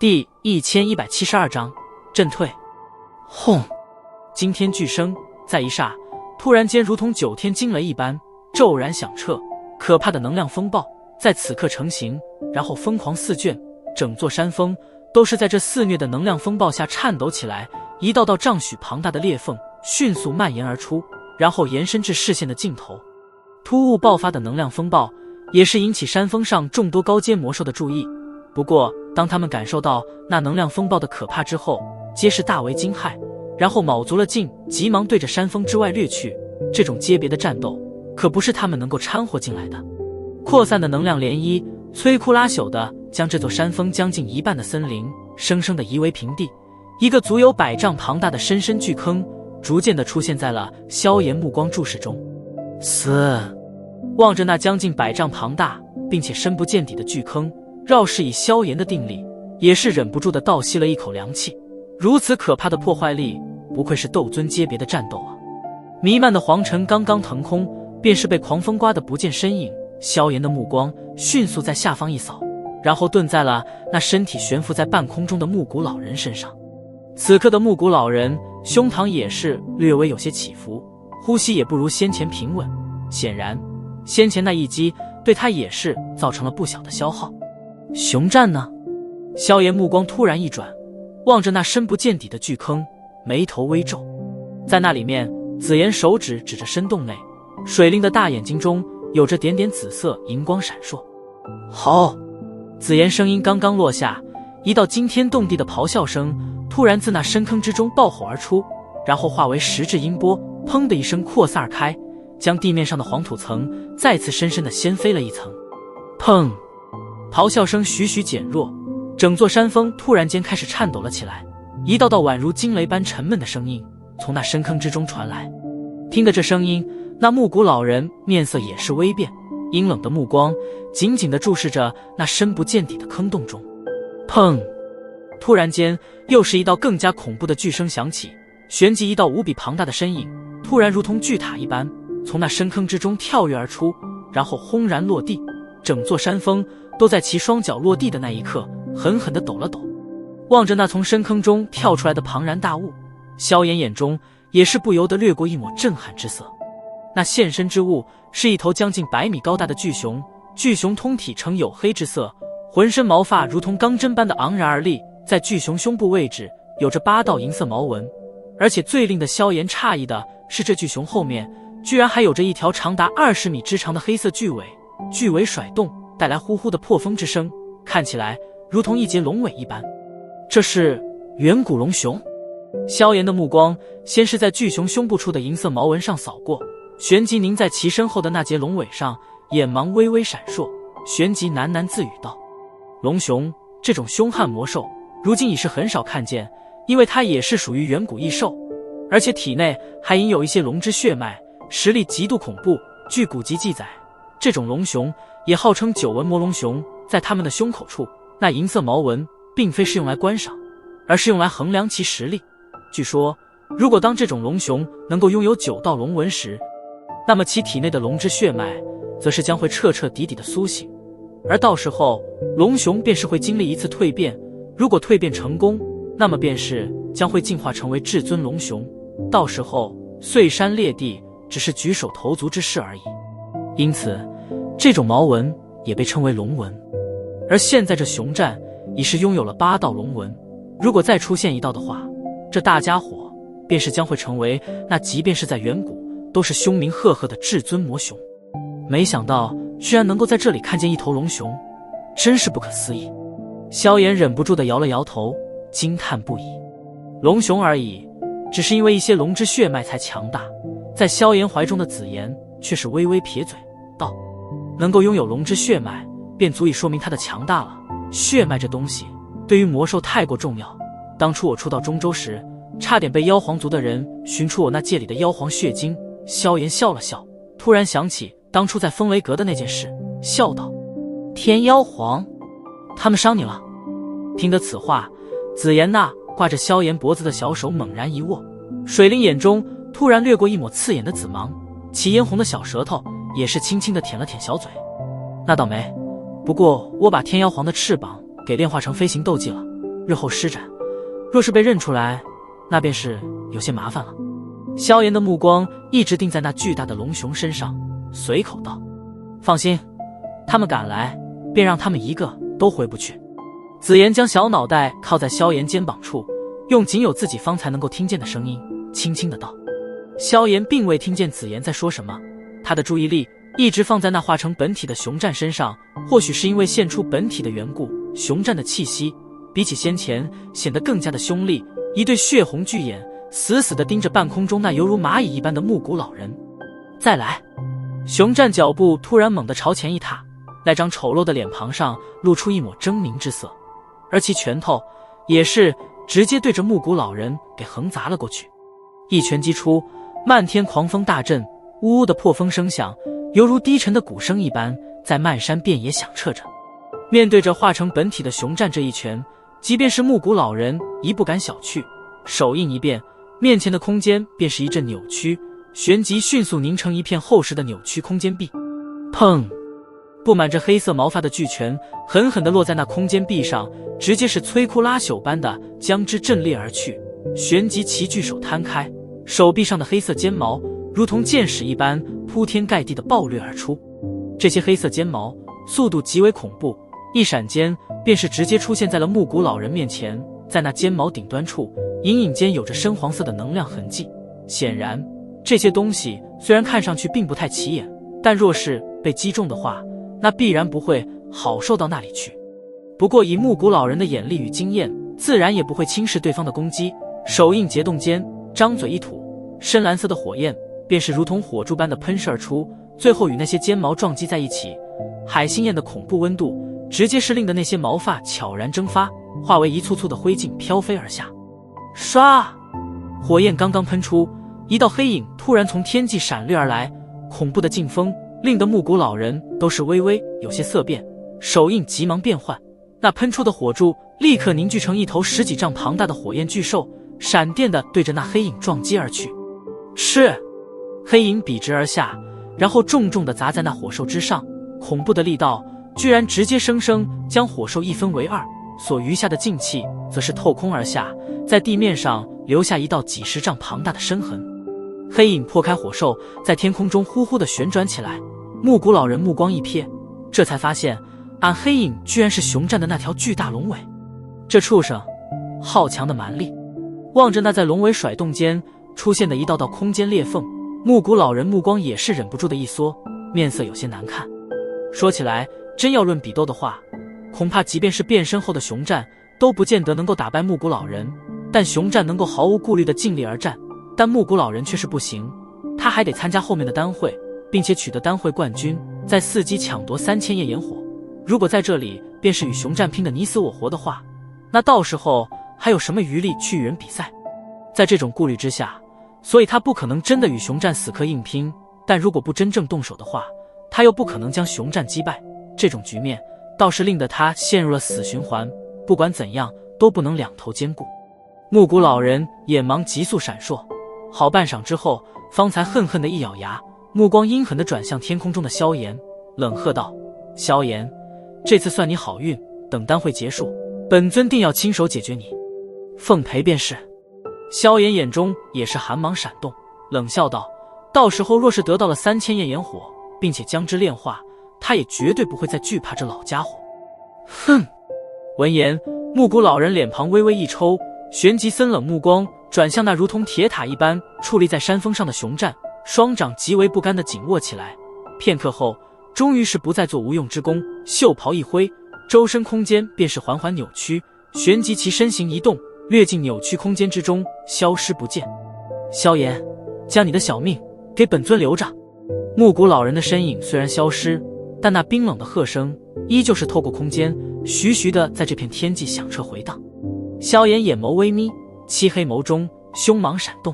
第1172章震退。轰！惊天巨声在一霎突然间如同9天惊雷一般骤然响彻，可怕的能量风暴在此刻成型，然后疯狂四卷，整座山峰都是在这肆虐的能量风暴下颤抖起来，一道道丈许庞大的裂缝迅速蔓延而出，然后延伸至视线的尽头。突兀爆发的能量风暴也是引起山峰上众多高阶魔兽的注意，不过当他们感受到那能量风暴的可怕之后，皆是大为惊骇，然后卯足了劲，急忙对着山峰之外掠去。这种阶别的战斗可不是他们能够掺和进来的。扩散的能量涟漪摧枯拉朽的将这座山峰将近一半的森林生生的夷为平地，一个足有100丈庞大的深深巨坑逐渐的出现在了萧炎目光注视中。望着那将近100丈庞大并且深不见底的巨坑，绕世以萧炎的定力也是忍不住的倒吸了一口凉气。如此可怕的破坏力，不愧是斗尊阶别的战斗啊！弥漫的黄尘刚刚腾空，便是被狂风刮得不见身影。萧炎的目光迅速在下方一扫，然后顿在了那身体悬浮在半空中的木谷老人身上。此刻的木谷老人胸膛也是略微有些起伏，呼吸也不如先前平稳，显然先前那一击对他也是造成了不小的消耗。熊战呢？萧炎目光突然一转，望着那深不见底的巨坑，眉头微皱。在那里面，紫妍手指指着深洞内，水灵的大眼睛中有着点点紫色荧光闪烁。好！紫妍声音刚刚落下，一道惊天动地的咆哮声突然自那深坑之中爆吼而出，然后化为实质音波，砰的一声扩散而开，将地面上的黄土层再次深深地掀飞了一层。砰！咆哮声徐徐减弱，整座山峰突然间开始颤抖了起来，一道道宛如惊雷般沉闷的声音从那深坑之中传来。听得这声音，那木谷老人面色也是微变，阴冷的目光紧紧地注视着那深不见底的坑洞中。砰！突然间，又是一道更加恐怖的巨声响起，旋即一道无比庞大的身影突然如同巨塔一般从那深坑之中跳跃而出，然后轰然落地。整座山峰都在其双脚落地的那一刻狠狠地抖了抖。望着那从深坑中跳出来的庞然大物，萧炎眼中也是不由得掠过一抹震撼之色。那现身之物是一头将近100米高大的巨熊，巨熊通体呈黝黑之色，浑身毛发如同钢针般的昂然而立，在巨熊胸部位置有着8道银色毛纹，而且最令得萧炎诧异的是，这巨熊后面居然还有着一条长达20米之长的黑色巨尾，巨尾甩动带来呼呼的破风之声，看起来如同一节龙尾一般。这是远古龙熊。萧炎的目光先是在巨熊胸部处的银色毛纹上扫过，旋即凝在其身后的那节龙尾上，眼芒微微闪烁，旋即喃喃自语道：龙熊这种凶悍魔兽如今已是很少看见，因为它也是属于远古异兽，而且体内还隐有一些龙之血脉，实力极度恐怖。据古籍记载，这种龙熊也号称9纹魔龙熊，在它们的胸口处那银色毛纹并非是用来观赏，而是用来衡量其实力。据说如果当这种龙熊能够拥有9道龙纹时，那么其体内的龙之血脉则是将会彻彻底底的苏醒，而到时候龙熊便是会经历一次蜕变，如果蜕变成功，那么便是将会进化成为至尊龙熊，到时候碎山裂地只是举手投足之事而已。因此这种毛纹也被称为龙纹。而现在这熊战已是拥有了8道龙纹，如果再出现一道的话，这大家伙便是将会成为那即便是在远古都是凶名赫赫的至尊魔熊。没想到居然能够在这里看见一头龙熊，真是不可思议。萧炎忍不住地摇了摇头，惊叹不已。龙熊而已，只是因为一些龙之血脉才强大。在萧炎怀中的紫妍却是微微撇嘴道：能够拥有龙之血脉便足以说明他的强大了，血脉这东西对于魔兽太过重要，当初我初到中州时差点被妖皇族的人寻出我那戒里的妖皇血晶。萧炎笑了笑，突然想起当初在风雷阁的那件事，笑道：天妖皇他们伤你了？听得此话，紫妍那挂着萧炎脖子的小手猛然一握，水灵眼中突然掠过一抹刺眼的紫芒，其嫣红的小舌头也是轻轻地舔了舔小嘴。那倒没，不过我把天妖皇的翅膀给炼化成飞行斗技了，日后施展，若是被认出来，那便是有些麻烦了。萧炎的目光一直定在那巨大的龙熊身上，随口道：“放心，他们敢来，便让他们一个都回不去。”紫妍将小脑袋靠在萧炎肩膀处，用仅有自己方才能够听见的声音轻轻的道。萧炎并未听见紫妍在说什么，他的注意力一直放在那化成本体的熊战身上。或许是因为现出本体的缘故，熊战的气息比起先前显得更加的凶厉，一对血红巨眼死死地盯着半空中那犹如蚂蚁一般的木谷老人。再来！熊战脚步突然猛地朝前一踏，那张丑陋的脸庞上露出一抹狰狞之色，而其拳头也是直接对着木谷老人给横砸了过去。一拳击出，漫天狂风大震，呜呜的破风声响，犹如低沉的鼓声一般，在漫山遍野响彻着。面对着化成本体的熊战这一拳，即便是木谷老人亦不敢小觑，手印一变，面前的空间便是一阵扭曲，旋即迅速凝成一片厚实的扭曲空间壁。砰！布满着黑色毛发的巨拳狠狠地落在那空间壁上，直接是摧枯拉朽般的将之震裂而去。旋即其巨手摊开，手臂上的黑色尖毛如同箭矢一般铺天盖地地暴掠而出。这些黑色尖毛速度极为恐怖，一闪间便是直接出现在了木谷老人面前。在那尖毛顶端处，隐隐间有着深黄色的能量痕迹。显然，这些东西虽然看上去并不太起眼，但若是被击中的话，那必然不会好受到那里去。不过以木谷老人的眼力与经验，自然也不会轻视对方的攻击。手印结动间，张嘴一吐，深蓝色的火焰便是如同火柱般的喷射而出，最后与那些尖毛撞击在一起。海星焰的恐怖温度直接是令得那些毛发悄然蒸发，化为一簇簇的灰烬飘飞而下。唰！火焰刚刚喷出，一道黑影突然从天际闪掠而来，恐怖的劲风令得木谷老人都是微微有些色变，手印急忙变换，那喷出的火柱立刻凝聚成一头10几丈庞大的火焰巨兽，闪电地对着那黑影撞击而去。是！黑影笔直而下，然后重重地砸在那火兽之上，恐怖的力道居然直接生生将火兽一分为二，所余下的劲气则是透空而下，在地面上留下一道几10丈庞大的深痕。黑影破开火兽，在天空中呼呼地旋转起来。木谷老人目光一瞥，这才发现俺黑影居然是熊战的那条巨大龙尾。这畜生好强的蛮力！望着那在龙尾甩动间出现的一道道空间裂缝，木谷老人目光也是忍不住的一缩，面色有些难看。说起来，真要论比斗的话，恐怕即便是变身后的熊战都不见得能够打败木谷老人，但熊战能够毫无顾虑的尽力而战，但木谷老人却是不行，他还得参加后面的单会，并且取得单会冠军，在伺机抢夺3000焰炎火。如果在这里便是与熊战拼的你死我活的话，那到时候还有什么余力去与人比赛？在这种顾虑之下，所以他不可能真的与熊战死磕硬拼，但如果不真正动手的话，他又不可能将熊战击败。这种局面倒是令得他陷入了死循环，不管怎样都不能两头兼顾。木谷老人眼芒急速闪烁，好半晌之后，方才恨恨的一咬牙，目光阴狠地转向天空中的萧炎，冷喝道：“萧炎，这次算你好运，等单会结束，本尊定要亲手解决你，奉陪便是。”萧炎眼中也是寒芒闪动，冷笑道：“到时候若是得到了3000焰炎火，并且将之炼化，他也绝对不会再惧怕这老家伙。”哼！闻言，木谷老人脸庞微微一抽，旋即森冷目光转向那如同铁塔一般矗立在山峰上的熊战，双掌极为不甘地紧握起来。片刻后，终于是不再做无用之功，袖袍一挥，周身空间便是缓缓扭曲，旋即其身形一动，掠进扭曲空间之中，消失不见。萧炎，将你的小命给本尊留着。木谷老人的身影虽然消失，但那冰冷的喝声依旧是透过空间徐徐地在这片天际响彻回荡。萧炎眼眸微眯，漆黑眸中凶芒闪动。